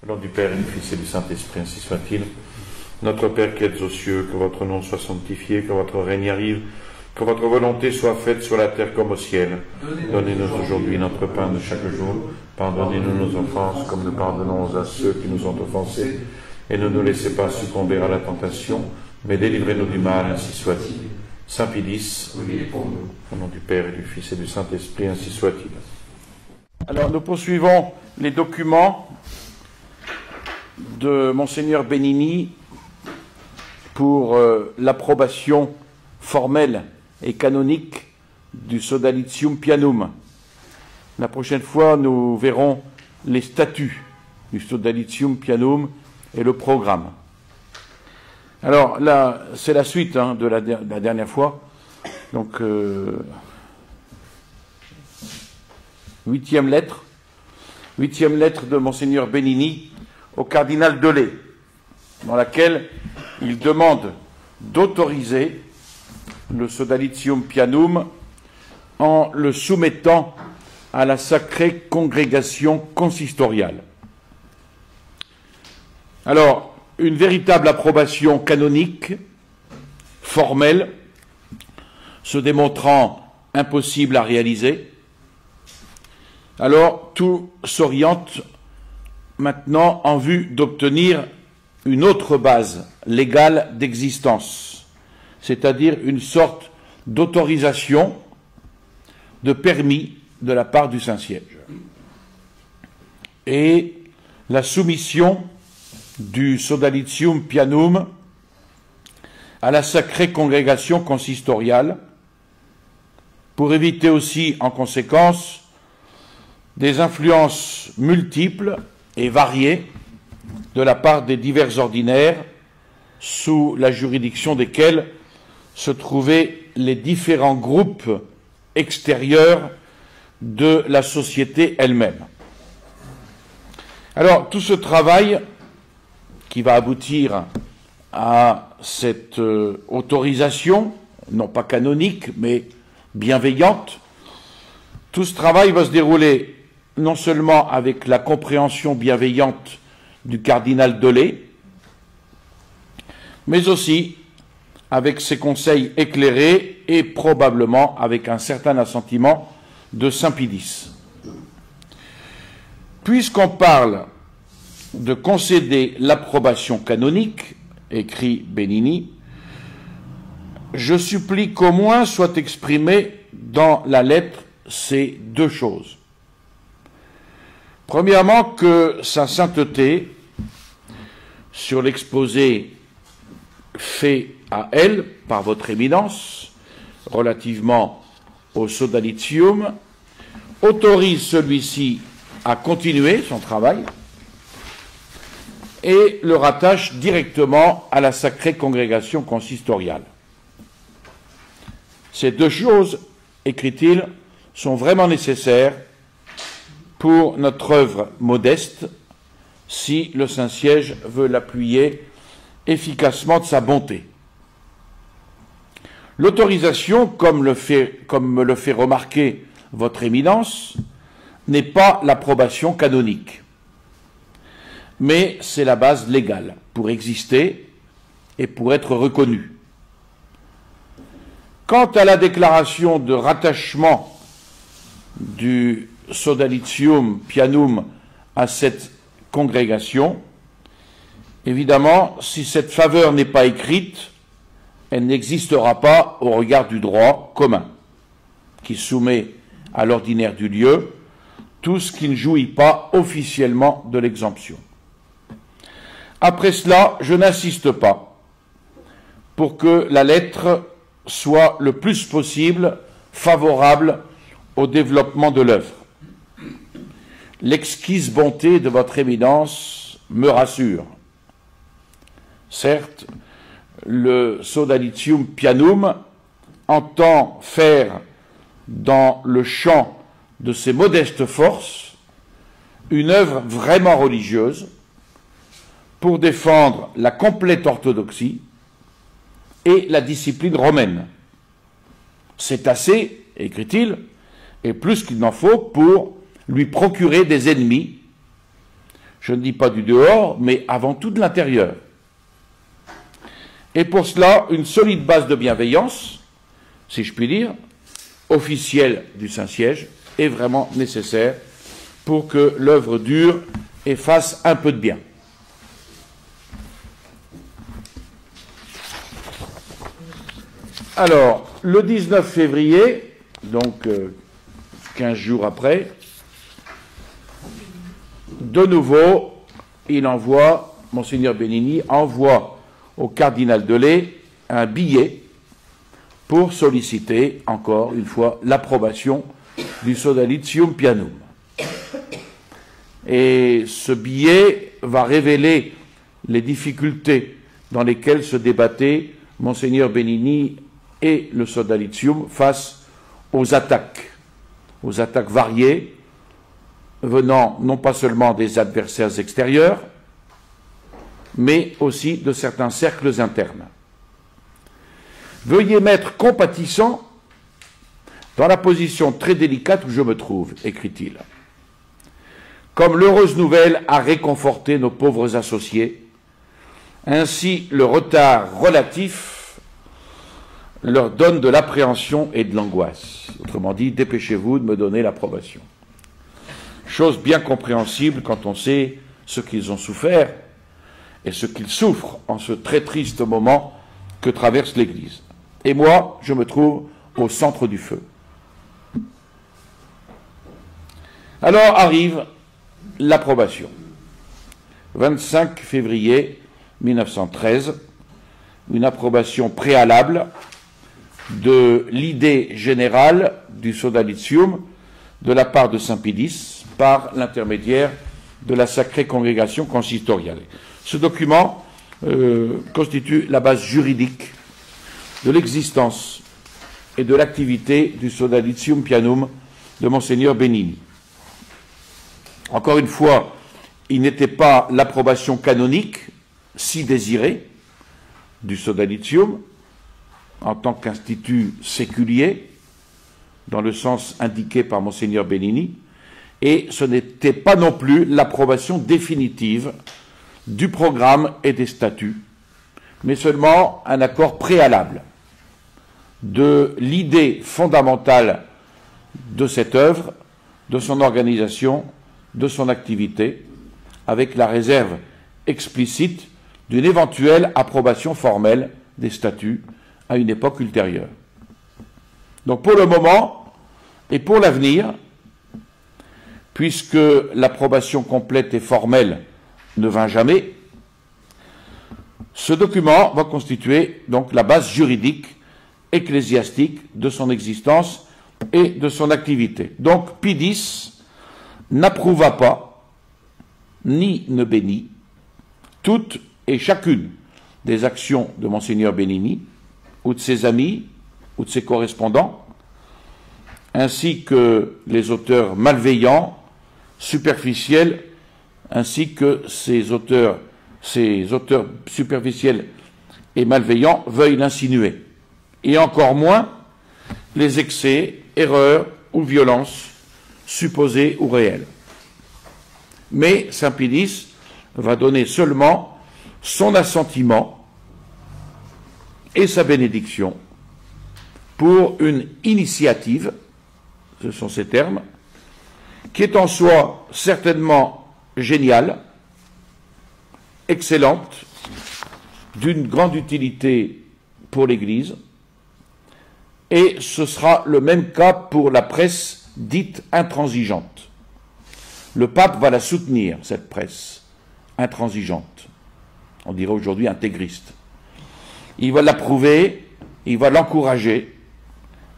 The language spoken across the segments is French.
Au nom du Père et du Fils et du Saint-Esprit, ainsi soit-il. Notre Père qui êtes aux cieux, que votre nom soit sanctifié, que votre règne arrive, que votre volonté soit faite sur la terre comme au ciel. Donnez-nous aujourd'hui notre pain de chaque jour. Pardonnez-nous nos offenses, comme nous pardonnons à ceux qui nous ont offensés. Et ne nous laissez pas succomber à la tentation, mais délivrez-nous du mal, ainsi soit-il. Saint Pilice, au nom du Père et du Fils et du Saint-Esprit, ainsi soit-il. Alors, nous poursuivons les documents de Monseigneur Benini pour l'approbation formelle et canonique du Sodalitium Pianum. La prochaine fois, nous verrons les statuts du Sodalitium Pianum et le programme. Alors là, c'est la suite de la dernière fois. Donc, huitième lettre de Monseigneur Benini au cardinal Delay, dans laquelle il demande d'autoriser le Sodalitium Pianum en le soumettant à la sacrée congrégation consistoriale. Alors, une véritable approbation canonique, formelle, se démontrant impossible à réaliser, alors tout s'oriente maintenant en vue d'obtenir une autre base légale d'existence, c'est-à-dire une sorte d'autorisation, de permis de la part du Saint-Siège. Et la soumission du Sodalitium Pianum à la sacrée congrégation consistoriale, pour éviter aussi, en conséquence, des influences multiples et variées de la part des divers ordinaires sous la juridiction desquels se trouvaient les différents groupes extérieurs de la société elle-même. Alors, tout ce travail qui va aboutir à cette autorisation, non pas canonique, mais bienveillante, tout ce travail va se dérouler non seulement avec la compréhension bienveillante du cardinal Delay, mais aussi avec ses conseils éclairés et probablement avec un certain assentiment de Saint Pilice. Puisqu'on parle de concéder l'approbation canonique, écrit Benini, je supplie qu'au moins soient exprimées dans la lettre ces deux choses. Premièrement, que sa sainteté, sur l'exposé fait à elle par votre éminence, relativement au Sodalitium, autorise celui-ci à continuer son travail et le rattache directement à la sacrée congrégation consistoriale. Ces deux choses, écrit-il, sont vraiment nécessaires pour notre œuvre modeste, si le Saint-Siège veut l'appuyer efficacement de sa bonté. L'autorisation, comme me le fait remarquer votre éminence, n'est pas l'approbation canonique, mais c'est la base légale pour exister et pour être reconnue. Quant à la déclaration de rattachement du Sodalitium Pianum à cette congrégation, évidemment, si cette faveur n'est pas écrite, elle n'existera pas au regard du droit commun, qui soumet à l'ordinaire du lieu tout ce qui ne jouit pas officiellement de l'exemption. Après cela, je n'insiste pas pour que la lettre soit le plus possible favorable au développement de l'œuvre. L'exquise bonté de votre éminence me rassure. Certes, le Sodalitium Pianum entend faire dans le champ de ses modestes forces une œuvre vraiment religieuse pour défendre la complète orthodoxie et la discipline romaine. C'est assez, écrit-il, et plus qu'il n'en faut pour lui procurer des ennemis, Je ne dis pas du dehors, mais avant tout de l'intérieur. Et pour cela, une solide base de bienveillance, si je puis dire, officielle du Saint-Siège, est vraiment nécessaire pour que l'œuvre dure et fasse un peu de bien. Alors, le 19 février, donc 15 jours après, de nouveau, Monseigneur Benigni envoie au cardinal Delay un billet pour solliciter, encore une fois, l'approbation du Sodalitium Pianum. Et ce billet va révéler les difficultés dans lesquelles se débattaient Monseigneur Benigni et le Sodalitium face aux attaques variées, venant non pas seulement des adversaires extérieurs, mais aussi de certains cercles internes. Veuillez m'être compatissant dans la position très délicate où je me trouve, écrit-il. Comme l'heureuse nouvelle a réconforté nos pauvres associés, ainsi le retard relatif leur donne de l'appréhension et de l'angoisse. Autrement dit, dépêchez-vous de me donner l'approbation. Chose bien compréhensible quand on sait ce qu'ils ont souffert et ce qu'ils souffrent en ce très triste moment que traverse l'Église. Et moi, je me trouve au centre du feu. Alors arrive l'approbation. 25 février 1913, une approbation préalable de l'idée générale du Sodalitium de la part de Saint Pie X par l'intermédiaire de la Sacrée Congrégation Consistoriale. Ce document constitue la base juridique de l'existence et de l'activité du Sodalitium Pianum de Monseigneur Benigni. Encore une fois, il n'était pas l'approbation canonique si désirée du Sodalitium en tant qu'institut séculier, dans le sens indiqué par Monseigneur Benigni, et ce n'était pas non plus l'approbation définitive du programme et des statuts, mais seulement un accord préalable de l'idée fondamentale de cette œuvre, de son organisation, de son activité, avec la réserve explicite d'une éventuelle approbation formelle des statuts à une époque ultérieure. Donc pour le moment et pour l'avenir, puisque l'approbation complète et formelle ne vint jamais, ce document va constituer donc la base juridique ecclésiastique de son existence et de son activité. Donc Pie X n'approuva pas, ni ne bénit, toutes et chacune des actions de Monseigneur Benigni, ou de ses amis, ou de ses correspondants, ainsi que les auteurs malveillants, superficiels, ainsi que ces auteurs superficiels et malveillants veuillent l'insinuer, et encore moins les excès, erreurs ou violences supposées ou réelles. Mais Saint Pie X va donner seulement son assentiment et sa bénédiction pour une initiative, ce sont ces termes, qui est en soi certainement géniale, excellente, d'une grande utilité pour l'Église, et ce sera le même cas pour la presse dite intransigeante. Le pape va la soutenir, cette presse intransigeante. On dirait aujourd'hui intégriste. Il va l'approuver, il va l'encourager,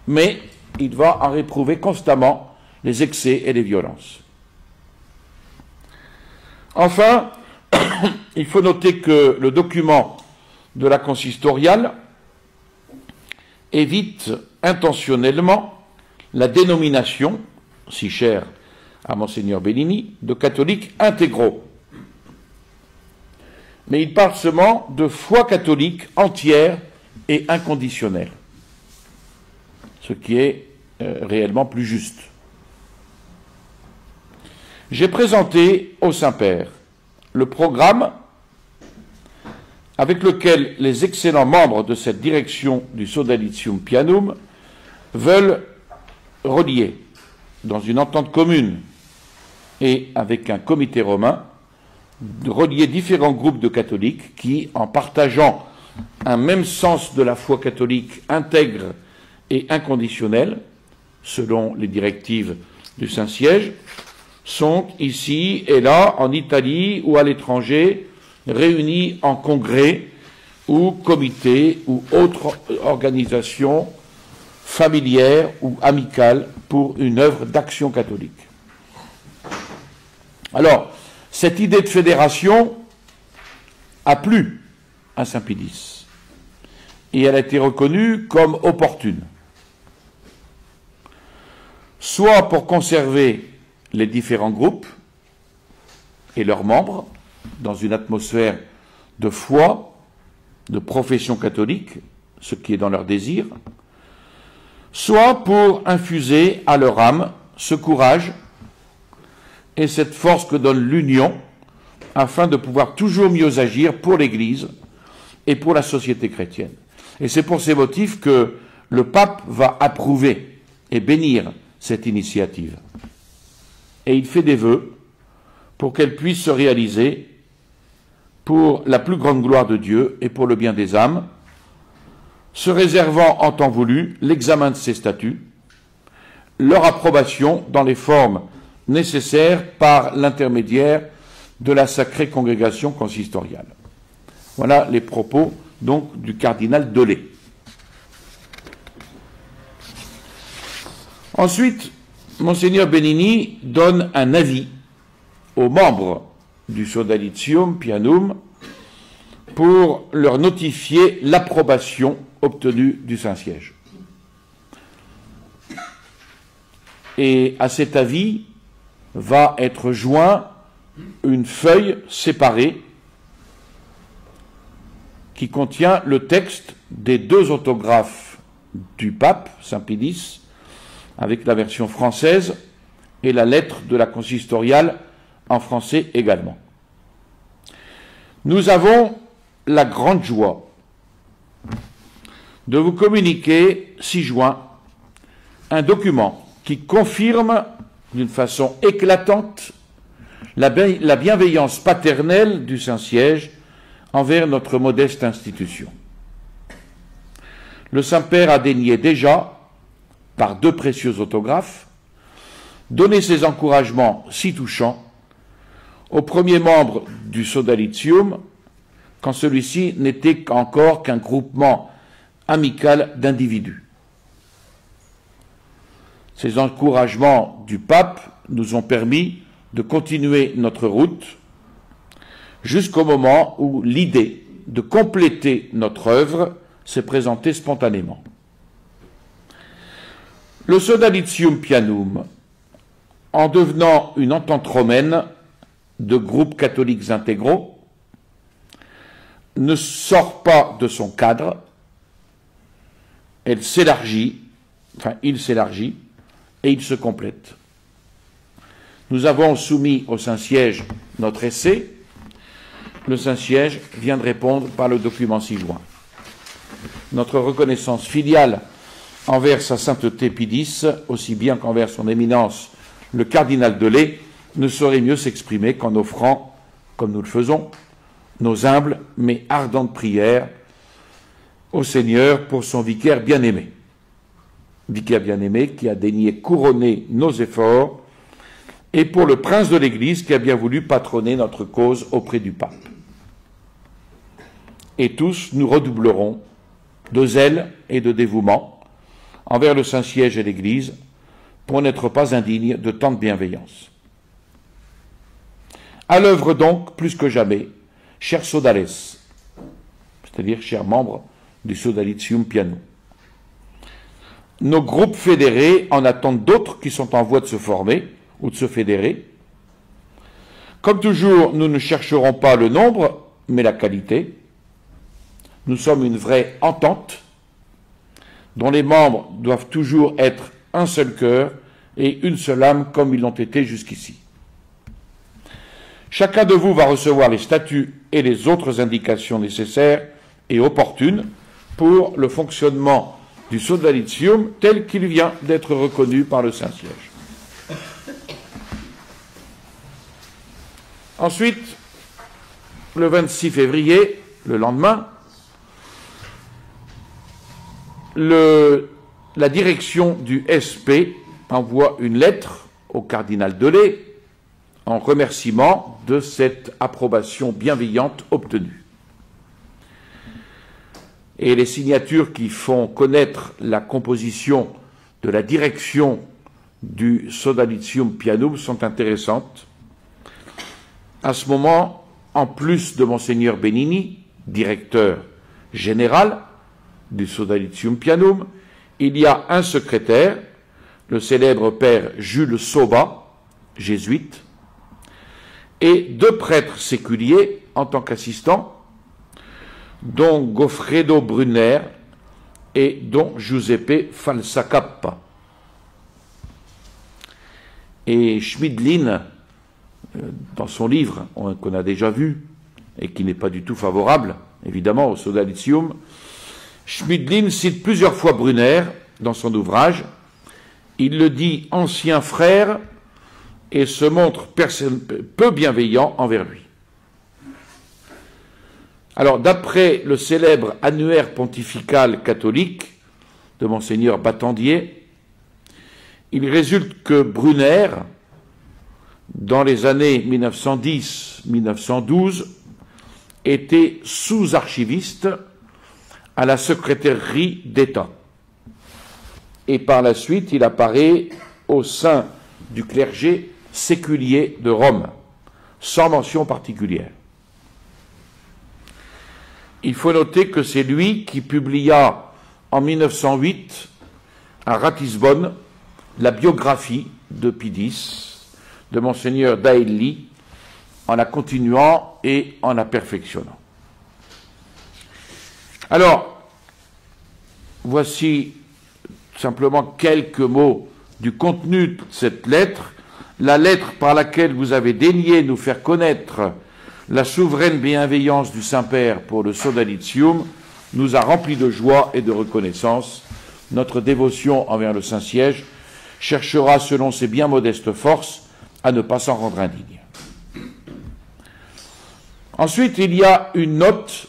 mais il va en réprouver constamment les excès et les violences. Enfin, il faut noter que le document de la consistoriale évite intentionnellement la dénomination, si chère à Monseigneur Benigni, de catholiques intégraux. Mais il parle seulement de foi catholique entière et inconditionnelle, ce qui est réellement plus juste. J'ai présenté au Saint-Père le programme avec lequel les excellents membres de cette direction du Sodalitium Pianum veulent relier, dans une entente commune et avec un comité romain, relier différents groupes de catholiques qui, en partageant un même sens de la foi catholique intègre et inconditionnel, selon les directives du Saint-Siège, sont ici et là, en Italie ou à l'étranger, réunis en congrès ou comité ou autre organisation familière ou amicale pour une œuvre d'action catholique. Alors, cette idée de fédération a plu à Saint Pie X et elle a été reconnue comme opportune, soit pour conserver les différents groupes et leurs membres dans une atmosphère de foi, de profession catholique, ce qui est dans leur désir, soit pour infuser à leur âme ce courage et cette force que donne l'union afin de pouvoir toujours mieux agir pour l'Église et pour la société chrétienne. Et c'est pour ces motifs que le pape va approuver et bénir cette initiative. Et il fait des vœux pour qu'elle puisse se réaliser pour la plus grande gloire de Dieu et pour le bien des âmes, se réservant en temps voulu l'examen de ces statuts, leur approbation dans les formes nécessaires par l'intermédiaire de la sacrée congrégation consistoriale. Voilà les propos donc du cardinal Dolé. Ensuite, Monseigneur Benigni donne un avis aux membres du Sodalitium Pianum pour leur notifier l'approbation obtenue du Saint-Siège. Et à cet avis va être joint une feuille séparée qui contient le texte des deux autographes du pape, Saint Pie X, avec la version française et la lettre de la consistoriale en français également. Nous avons la grande joie de vous communiquer, 6 juin, un document qui confirme d'une façon éclatante la bienveillance paternelle du Saint-Siège envers notre modeste institution. Le Saint-Père a daigné déjà, par 2 précieux autographes, donner ses encouragements si touchants au premier membre du Sodalitium, quand celui-ci n'était encore qu'un groupement amical d'individus. Ces encouragements du pape nous ont permis de continuer notre route jusqu'au moment où l'idée de compléter notre œuvre s'est présentée spontanément. Le Sodalitium Pianum, en devenant une entente romaine de groupes catholiques intégraux, ne sort pas de son cadre, il s'élargit et il se complète. Nous avons soumis au Saint-Siège notre essai. Le Saint-Siège vient de répondre par le document 6 juin. Notre reconnaissance filiale envers sa sainteté Pie X, aussi bien qu'envers son éminence le cardinal Dolé, ne saurait mieux s'exprimer qu'en offrant, comme nous le faisons, nos humbles mais ardentes prières au Seigneur pour son vicaire bien-aimé. Vicaire bien-aimé qui a daigné couronner nos efforts, et pour le prince de l'Église qui a bien voulu patronner notre cause auprès du pape. Et tous nous redoublerons de zèle et de dévouement envers le Saint-Siège et l'Église pour n'être pas indignes de tant de bienveillance. À l'œuvre donc, plus que jamais, chers Sodales, c'est-à-dire chers membres du Sodalitium Pianum. Nos groupes fédérés en attendent d'autres qui sont en voie de se former ou de se fédérer. Comme toujours, nous ne chercherons pas le nombre, mais la qualité. Nous sommes une vraie entente dont les membres doivent toujours être un seul cœur et une seule âme comme ils l'ont été jusqu'ici. Chacun de vous va recevoir les statuts et les autres indications nécessaires et opportunes pour le fonctionnement du sodalitium tel qu'il vient d'être reconnu par le Saint-Siège. Ensuite, le 26 février, le lendemain, la direction du SP envoie une lettre au cardinal Delay en remerciement de cette approbation bienveillante obtenue. Et les signatures qui font connaître la composition de la direction du Sodalitium Pianum sont intéressantes. À ce moment, en plus de Monseigneur Benini, directeur général du Sodalitium Pianum, il y a un secrétaire, le célèbre père Jules Soba, jésuite, et 2 prêtres séculiers en tant qu'assistants, dont Goffredo Brunner et dont Giuseppe Falsacappa. Et Schmidlin, dans son livre qu'on a déjà vu et qui n'est pas du tout favorable, évidemment, au Sodalitium, Schmidlin cite plusieurs fois Brunner dans son ouvrage. Il le dit ancien frère et se montre peu bienveillant envers lui. Alors, d'après le célèbre annuaire pontifical catholique de Monseigneur Battendier, il résulte que Brunner, dans les années 1910-1912, était sous-archiviste à la secrétairerie d'État. Et par la suite, il apparaît au sein du clergé séculier de Rome, sans mention particulière. Il faut noter que c'est lui qui publia en 1908 à Ratisbonne la biographie de Pie X, de Monseigneur Dailly, en la continuant et en la perfectionnant. Alors, voici simplement quelques mots du contenu de cette lettre, la lettre par laquelle vous avez daigné nous faire connaître la souveraine bienveillance du Saint-Père pour le Sodalitium nous a remplis de joie et de reconnaissance. Notre dévotion envers le Saint-Siège cherchera, selon ses bien modestes forces, à ne pas s'en rendre indigne. Ensuite, il y a une note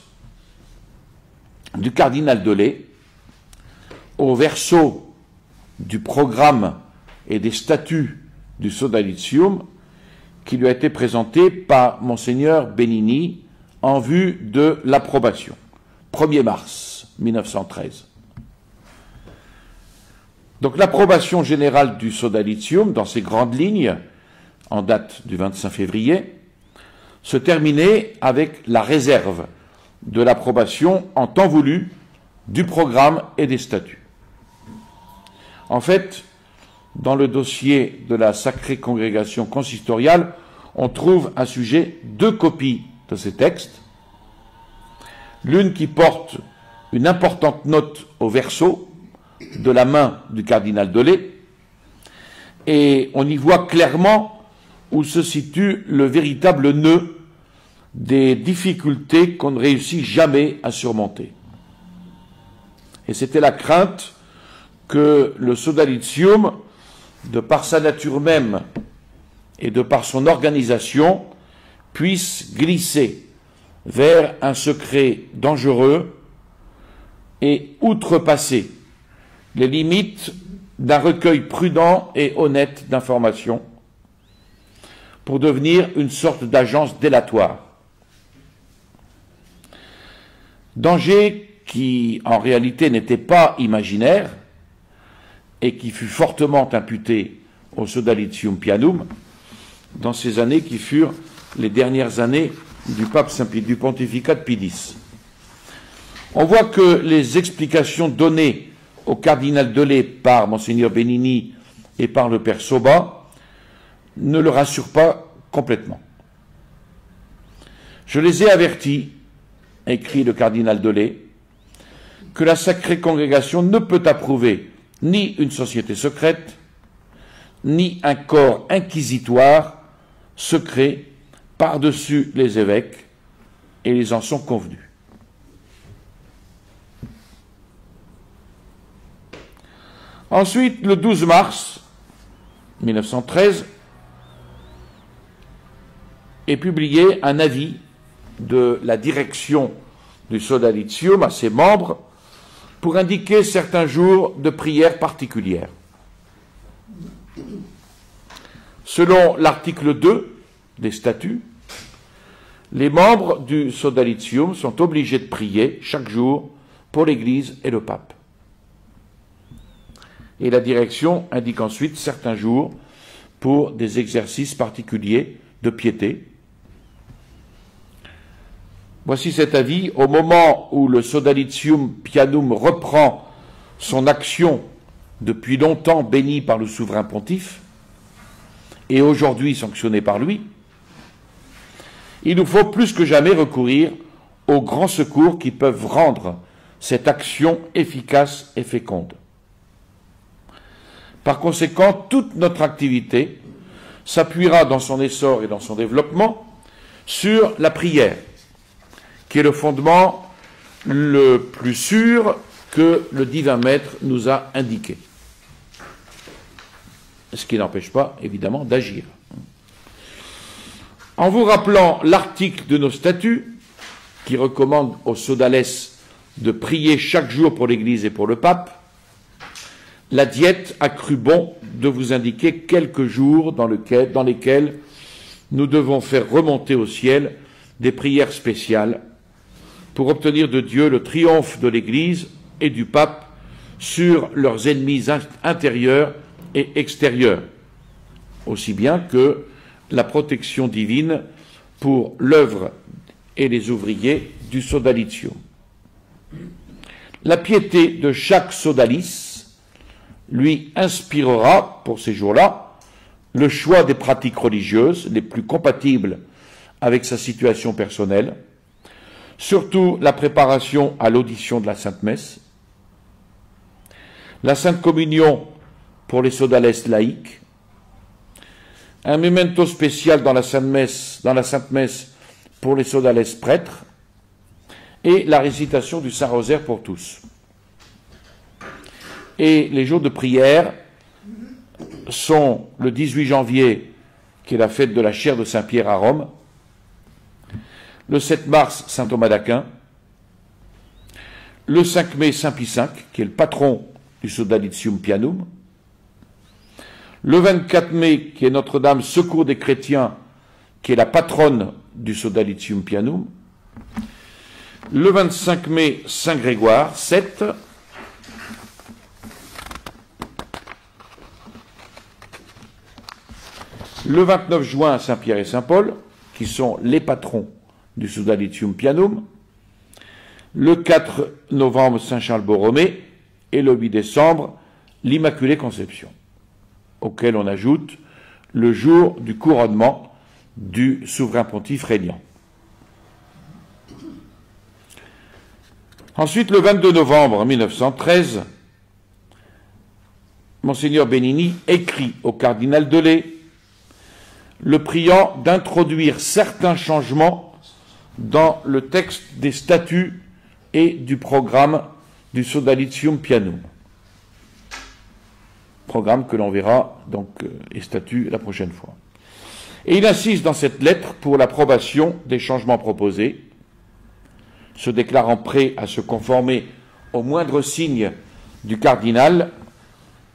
du cardinal Delay au verso du programme et des statuts du Sodalitium qui lui a été présenté par Monseigneur Benini en vue de l'approbation. 1er mars 1913. Donc l'approbation générale du Sodalitium, dans ses grandes lignes, en date du 25 février, se terminait avec la réserve de l'approbation en temps voulu du programme et des statuts. En fait, dans le dossier de la Sacrée Congrégation consistoriale, on trouve à sujet 2 copies de ces textes, l'une qui porte une importante note au verso de la main du cardinal Delay, et on y voit clairement où se situe le véritable nœud des difficultés qu'on ne réussit jamais à surmonter. Et c'était la crainte que le Sodalitium, de par sa nature même et de par son organisation, puisse glisser vers un secret dangereux et outrepasser les limites d'un recueil prudent et honnête d'informations pour devenir une sorte d'agence délatoire. Danger qui, en réalité, n'était pas imaginaire et qui fut fortement imputé au Sodalitium Pianum dans ces années qui furent les dernières années du pontificat de Pie X. On voit que les explications données au cardinal Delay par Monseigneur Benini et par le père Soba ne le rassurent pas complètement. Je les ai avertis, écrit le cardinal Delay, que la Sacrée Congrégation ne peut approuver ni une société secrète, ni un corps inquisitoire, secret, par-dessus les évêques, et ils en sont convenus. Ensuite, le 12 mars 1913, est publié un avis de la direction du Sodalitium à ses membres pour indiquer certains jours de prière particulières. Selon l'article 2 des statuts, les membres du Sodalitium sont obligés de prier chaque jour pour l'Église et le pape. Et la direction indique ensuite certains jours pour des exercices particuliers de piété. Voici cet avis. Au moment où le Sodalitium Pianum reprend son action depuis longtemps bénie par le souverain pontife et aujourd'hui sanctionnée par lui, il nous faut plus que jamais recourir aux grands secours qui peuvent rendre cette action efficace et féconde. Par conséquent, toute notre activité s'appuiera dans son essor et dans son développement sur la prière, qui est le fondement le plus sûr que le divin maître nous a indiqué. Ce qui n'empêche pas, évidemment, d'agir. En vous rappelant l'article de nos statuts, qui recommande aux sodales de prier chaque jour pour l'Église et pour le pape, la diète a cru bon de vous indiquer quelques jours dans lesquels nous devons faire remonter au ciel des prières spéciales pour obtenir de Dieu le triomphe de l'Église et du pape sur leurs ennemis intérieurs et extérieurs, aussi bien que la protection divine pour l'œuvre et les ouvriers du Sodalitium. La piété de chaque sodalis lui inspirera, pour ces jours-là, le choix des pratiques religieuses les plus compatibles avec sa situation personnelle, surtout la préparation à l'audition de la Sainte Messe, la Sainte Communion pour les sodales laïcs, un memento spécial dans la Sainte Messe pour les sodales prêtres, et la récitation du Saint-Rosaire pour tous. Et les jours de prière sont le 18 janvier, qui est la fête de la chaire de Saint-Pierre à Rome, le 7 mars, Saint Thomas d'Aquin, le 5 mai, Saint Pie V, qui est le patron du Sodalitium Pianum, le 24 mai, qui est Notre-Dame Secours des chrétiens, qui est la patronne du Sodalitium Pianum, le 25 mai, Saint Grégoire, 7, le 29 juin, Saint Pierre et Saint Paul, qui sont les patrons du Sodalitium Pianum, le 4 novembre, Saint Charles Borromée, et le 8 décembre, l'Immaculée Conception, auquel on ajoute le jour du couronnement du souverain pontife régnant. Ensuite, le 22 novembre 1913, Monseigneur Benigni écrit au cardinal Delay, le priant d'introduire certains changements dans le texte des statuts et du programme du Sodalitium Pianum. Programme que l'on verra donc et statuts la prochaine fois. Et il insiste dans cette lettre pour l'approbation des changements proposés, se déclarant prêt à se conformer au moindre signe du cardinal,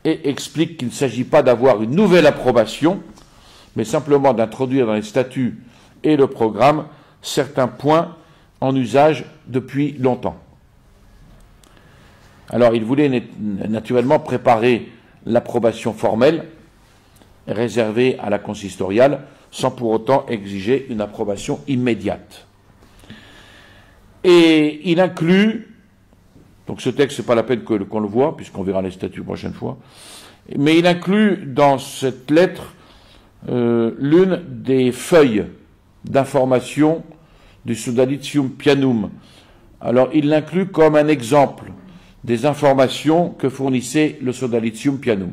et explique qu'il ne s'agit pas d'avoir une nouvelle approbation, mais simplement d'introduire dans les statuts et le programme certains points en usage depuis longtemps. Alors il voulait naturellement préparer l'approbation formelle réservée à la consistoriale, sans pour autant exiger une approbation immédiate. Et il inclut, donc ce texte, c'est pas la peine qu'on le voit, puisqu'on verra les statuts la prochaine fois, mais il inclut dans cette lettre l'une des feuilles d'information du Sodalitium Pianum. Alors il l'inclut comme un exemple des informations que fournissait le Sodalitium Pianum.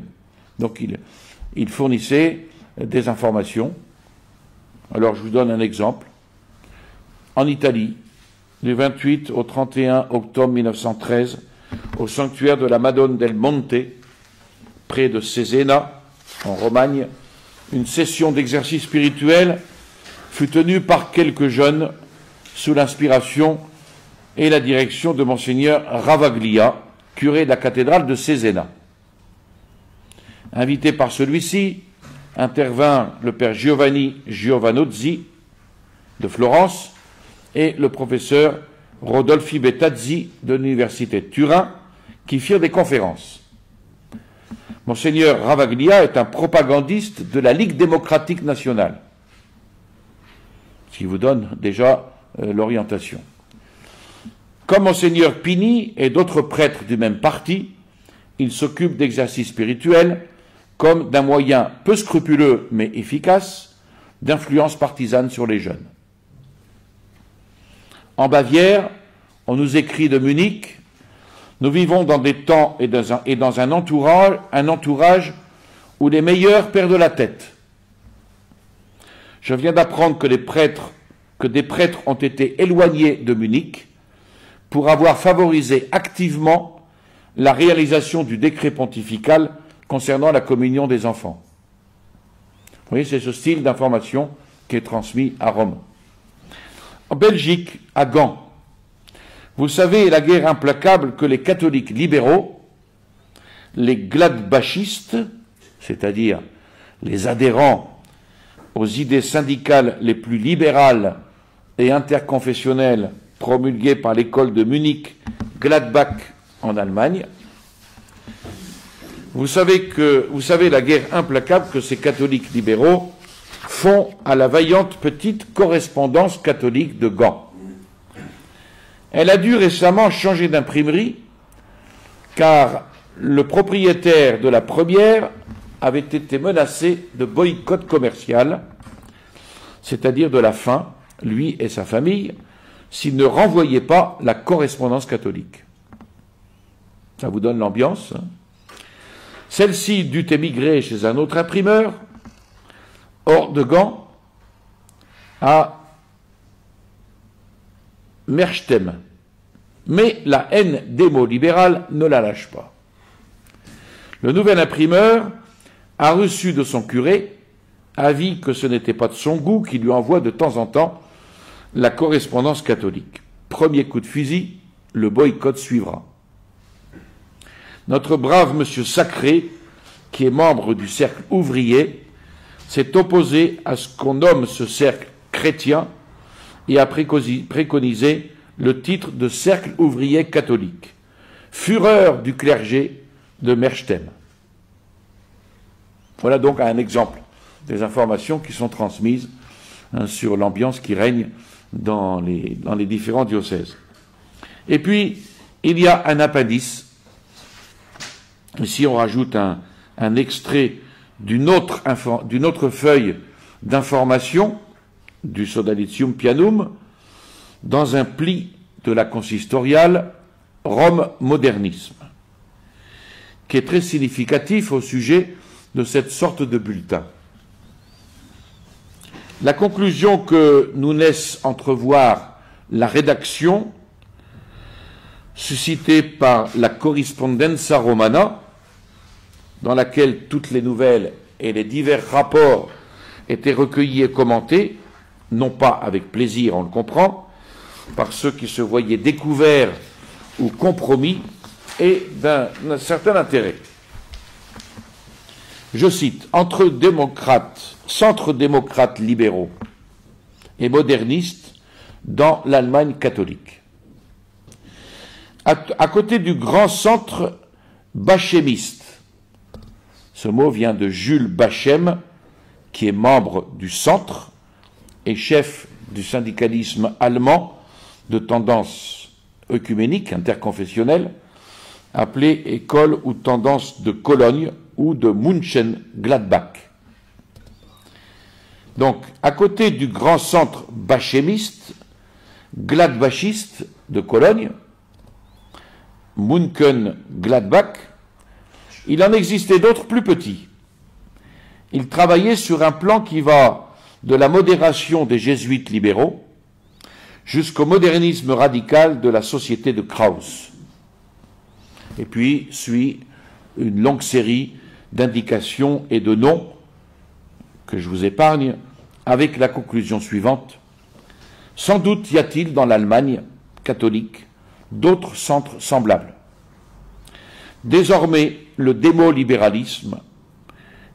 Donc il fournissait des informations Alors je vous donne un exemple. En Italie, du 28 au 31 octobre 1913, au sanctuaire de la Madone del Monte, près de Cesena, en Romagne, une session d'exercice spirituel fut tenue par quelques jeunes sous l'inspiration et la direction de Monseigneur Ravaglia, curé de la cathédrale de Cesena. Invité par celui-ci, intervint le père Giovanni Giovanozzi de Florence et le professeur Rodolfi Bettazzi de l'université de Turin, qui firent des conférences. Monseigneur Ravaglia est un propagandiste de la Ligue démocratique nationale, ce qui vous donne déjà l'orientation. Comme Monseigneur Pini et d'autres prêtres du même parti, il s'occupe d'exercices spirituels comme d'un moyen peu scrupuleux mais efficace d'influence partisane sur les jeunes. En Bavière, on nous écrit de Munich: nous vivons dans des temps et dans un entourage où les meilleurs perdent la tête. Je viens d'apprendre que des prêtres ont été éloignés de Munich pour avoir favorisé activement la réalisation du décret pontifical concernant la communion des enfants. Vous voyez, c'est ce style d'information qui est transmis à Rome. En Belgique, à Gand, vous savez la guerre implacable que les catholiques libéraux, les gladbachistes, c'est-à-dire les adhérents aux idées syndicales les plus libérales et interconfessionnelles promulguées par l'école de Munich, Gladbach en Allemagne, vous savez la guerre implacable que ces catholiques libéraux font à la vaillante petite correspondance catholique de Gand. Elle a dû récemment changer d'imprimerie car le propriétaire de la première avait été menacé de boycott commercial, c'est-à-dire de la faim, lui et sa famille, s'il ne renvoyait pas la correspondance catholique. Ça vous donne l'ambiance, hein? Celle-ci dut émigrer chez un autre imprimeur, hors de Gand, à Merstem. Mais la haine des mots libérales ne la lâche pas. Le nouvel imprimeur a reçu de son curé avis que ce n'était pas de son goût qui lui envoie de temps en temps la correspondance catholique. Premier coup de fusil, le boycott suivra. Notre brave monsieur Sacré, qui est membre du cercle ouvrier, s'est opposé à ce qu'on nomme ce cercle chrétien et a préconisé le titre de cercle ouvrier catholique. Fureur du clergé de Merstem. Voilà donc un exemple des informations qui sont transmises sur l'ambiance qui règne dans les différents diocèses. Et puis, il y a un appendice. Ici, on rajoute un extrait d'une autre feuille d'information du Sodalitium Pianum dans un pli de la consistoriale Rome Modernisme, qui est très significatif au sujet de cette sorte de bulletin. La conclusion que nous laisse entrevoir la rédaction, suscitée par la Correspondenza Romana, dans laquelle toutes les nouvelles et les divers rapports étaient recueillis et commentés, non pas avec plaisir, on le comprend, par ceux qui se voyaient découverts ou compromis, et d'un certain intérêt. Je cite: entre centres démocrates libéraux et modernistes dans l'Allemagne catholique. À côté du grand centre bachémiste, ce mot vient de Jules Bachem, qui est membre du centre et chef du syndicalisme allemand de tendance œcuménique, interconfessionnelle, appelée École ou tendance de Cologne ou de München-Gladbach. Donc, à côté du grand centre bachémiste, gladbachiste de Cologne, München-Gladbach, il en existait d'autres plus petits. Ils travaillaient sur un plan qui va de la modération des jésuites libéraux jusqu'au modernisme radical de la société de Krauss. Et puis suit une longue série d'indications et de noms que je vous épargne, avec la conclusion suivante. Sans doute y a-t-il dans l'Allemagne catholique d'autres centres semblables. Désormais, le démolibéralisme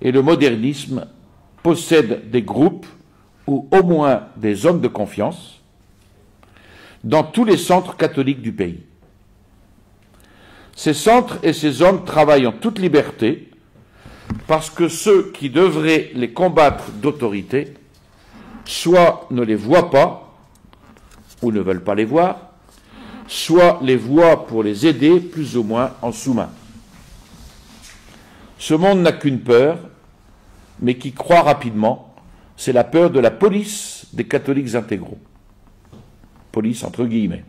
et le modernisme possèdent des groupes ou au moins des hommes de confiance dans tous les centres catholiques du pays. Ces centres et ces hommes travaillent en toute liberté parce que ceux qui devraient les combattre d'autorité soit ne les voient pas ou ne veulent pas les voir, soit les voient pour les aider plus ou moins en sous-main. Ce monde n'a qu'une peur, mais qui croît rapidement, c'est la peur de la police des catholiques intégraux. Police entre guillemets.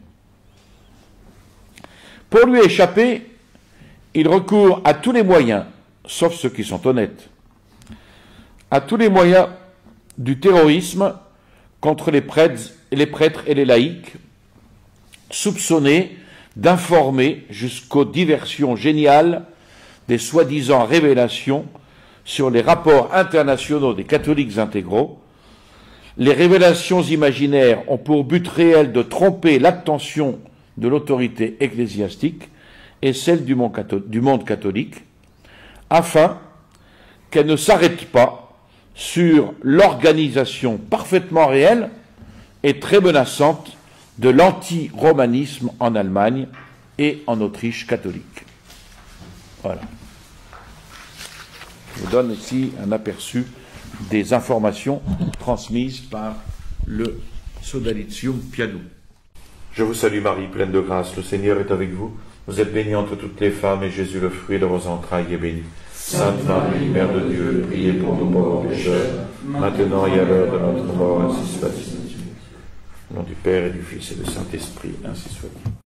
Pour lui échapper, il recourt à tous les moyens, sauf ceux qui sont honnêtes, à tous les moyens du terrorisme contre les prêtres et les laïcs, soupçonnés d'informer jusqu'aux diversions géniales des soi-disant révélations sur les rapports internationaux des catholiques intégraux. Les révélations imaginaires ont pour but réel de tromper l'attention de l'autorité ecclésiastique et celle du monde catholique, afin qu'elle ne s'arrête pas sur l'organisation parfaitement réelle et très menaçante de l'anti-romanisme en Allemagne et en Autriche catholique. Voilà. Je vous donne ici un aperçu des informations transmises par le Sodalitium Pianum. Je vous salue Marie, pleine de grâce, le Seigneur est avec vous. Vous êtes bénie entre toutes les femmes, et Jésus, le fruit de vos entrailles, est béni. Sainte Marie, Mère de Dieu, priez pour nous pauvres pécheurs, maintenant et à l'heure de notre mort, ainsi soit-il. Au nom du Père et du Fils et du Saint-Esprit, ainsi soit-il.